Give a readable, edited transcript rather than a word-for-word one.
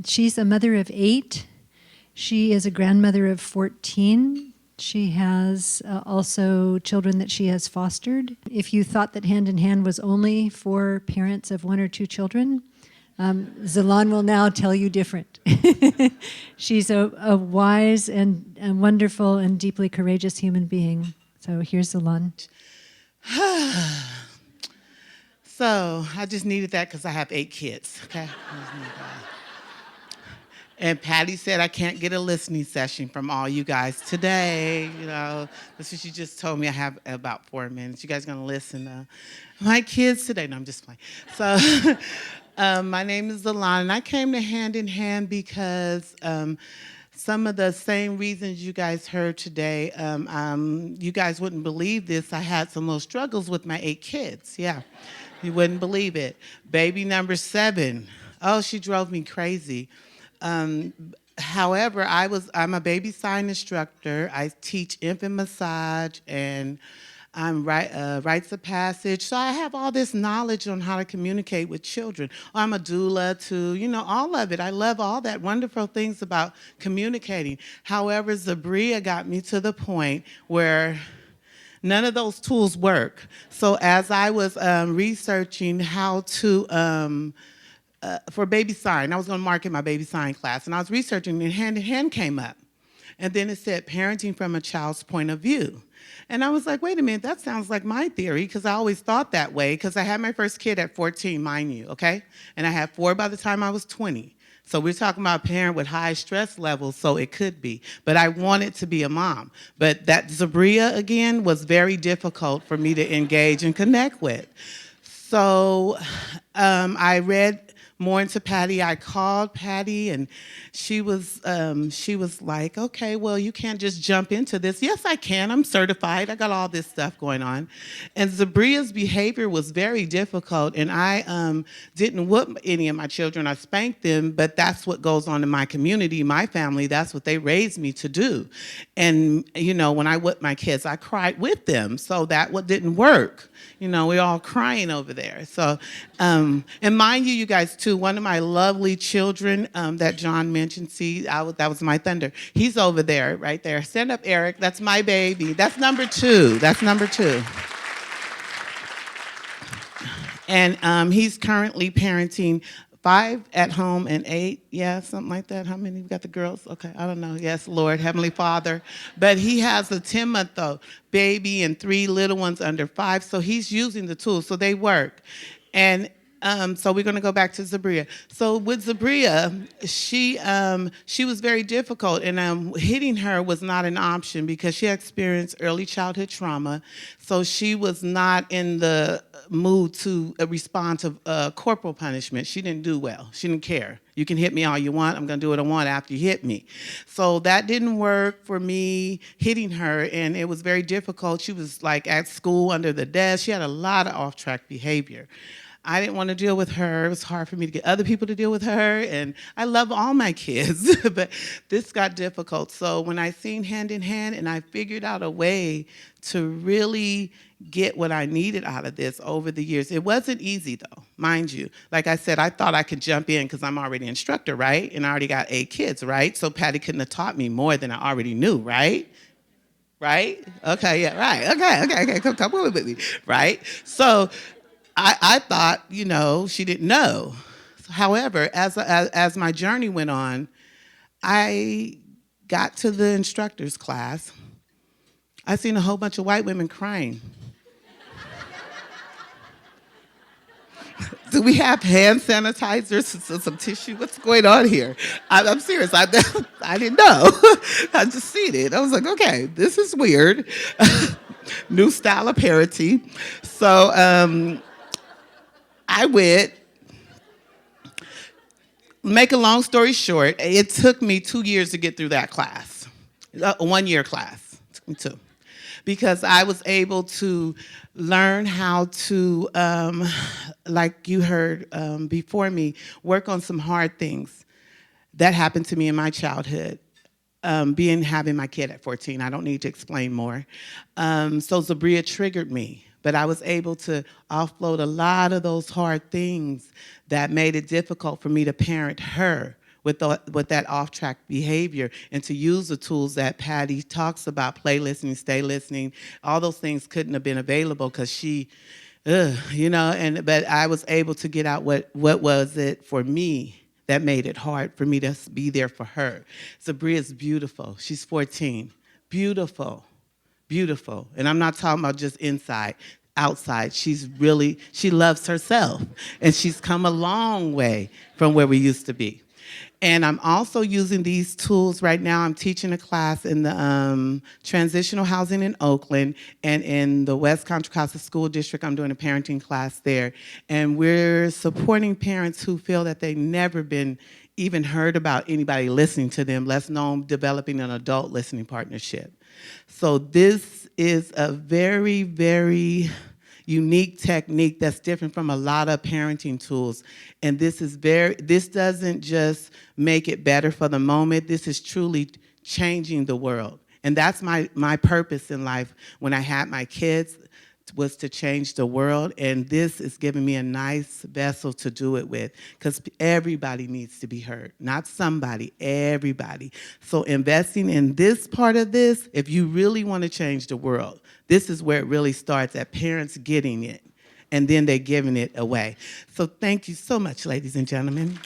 She's a mother of 8. She is a grandmother of 14. She has also children that she has fostered. If you thought that Hand in Hand was only for parents of 1 or 2 children, Zalan will now tell you different. She's a wise and wonderful and deeply courageous human being. So here's Zalan. So I just needed that because I have 8 kids, okay? And Patty said I can't get a listening session from all you guys today. This is what she just told me. I have about 4 minutes. You guys gonna listen to my kids today? No, I'm just playing. So my name is Alana, and I came to Hand in Hand because some of the same reasons you guys heard today, you guys wouldn't believe this. I had some little struggles with my 8 kids. Yeah, you wouldn't believe it. Baby number 7. Oh, she drove me crazy. However, I'm a baby sign instructor. I teach infant massage and I'm rites of passage. So I have all this knowledge on how to communicate with children. I'm a doula too, all of it. I love all that wonderful things about communicating. However, Zabria got me to the point where none of those tools work. So as I was researching how to for baby sign. I was going to market my baby sign class, and I was researching, and Hand in Hand came up. And then it said parenting from a child's point of view. And I was like, wait a minute, that sounds like my theory, because I always thought that way, because I had my first kid at 14, mind you, okay? And I had 4 by the time I was 20. So we're talking about a parent with high stress levels, so it could be. But I wanted to be a mom. But that Zabria, again, was very difficult for me to engage and connect with. So I read more into Patty. I called Patty, and she was like, okay, well, you can't just jump into this. Yes, I can. I'm certified. I got all this stuff going on. And Zabria's behavior was very difficult, and I didn't whoop any of my children. I spanked them, but that's what goes on in my community, my family. That's what they raised me to do. And, when I whipped my kids, I cried with them, so that what didn't work. We're all crying over there. So, and mind you guys, too, one of my lovely children that John mentioned, that was my thunder. He's over there, right there. Stand up, Eric. That's my baby. That's number 2. That's number 2. And he's currently parenting 5 at home and 8, yeah, something like that. How many? We got the girls? Okay, I don't know. Yes, Lord, Heavenly Father. But he has a 10-month-old baby and 3 little ones under 5, so he's using the tools, so they work. And so we're going to go back to Zabria. So with Zabria, she was very difficult, and hitting her was not an option because she experienced early childhood trauma. So she was not in the mood to respond to corporal punishment. She didn't do well. She didn't care. You can hit me all you want. I'm going to do what I want after you hit me. So that didn't work for me, hitting her, and it was very difficult. She was like at school under the desk. She had a lot of off-track behavior. I didn't want to deal with her. It was hard for me to get other people to deal with her, and I love all my kids, but this got difficult. So when I seen Hand in Hand, and I figured out a way to really get what I needed out of this over the years. It wasn't easy, though, mind you. Like I said, I thought I could jump in because I'm already an instructor, right? And I already got 8 kids, right? So Patty couldn't have taught me more than I already knew, right? Right? Okay, yeah, right. Okay. Come on with me, right? So I thought, she didn't know. However, as my journey went on, I got to the instructor's class. I seen a whole bunch of white women crying. Do we have hand sanitizers, some tissue? What's going on here? I'm serious. I didn't know. I just seen it. I was like, okay, this is weird. New style of parenting. So I went. Make a long story short, it took me 2 years to get through that class. A 1-year class. It took me 2. Because I was able to learn how to, like you heard before me, work on some hard things that happened to me in my childhood. Having my kid at 14, I don't need to explain more. So Zabria triggered me, but I was able to offload a lot of those hard things that made it difficult for me to parent her with that off-track behavior, and to use the tools that Patty talks about, play listening, stay listening. All those things couldn't have been available because she, but I was able to get out what was it for me that made it hard for me to be there for her. Sabria's beautiful. She's 14. Beautiful. Beautiful. And I'm not talking about just inside, outside. She loves herself. And she's come a long way from where we used to be. And I'm also using these tools right now. I'm teaching a class in the transitional housing in Oakland, and in the West Contra Costa School District, I'm doing a parenting class there. And we're supporting parents who feel that they've never been even heard about anybody listening to them, let alone developing an adult listening partnership. So this is a very, very unique technique that's different from a lot of parenting tools. And this doesn't just make it better for the moment. This is truly changing the world. And that's my purpose in life when I had my kids, was to change the world. And this is giving me a nice vessel to do it with, because everybody needs to be heard, not somebody, everybody. So investing in this part of this, if you really want to change the world, this is where it really starts, at parents getting it, and then they're giving it away. So thank you so much, ladies and gentlemen.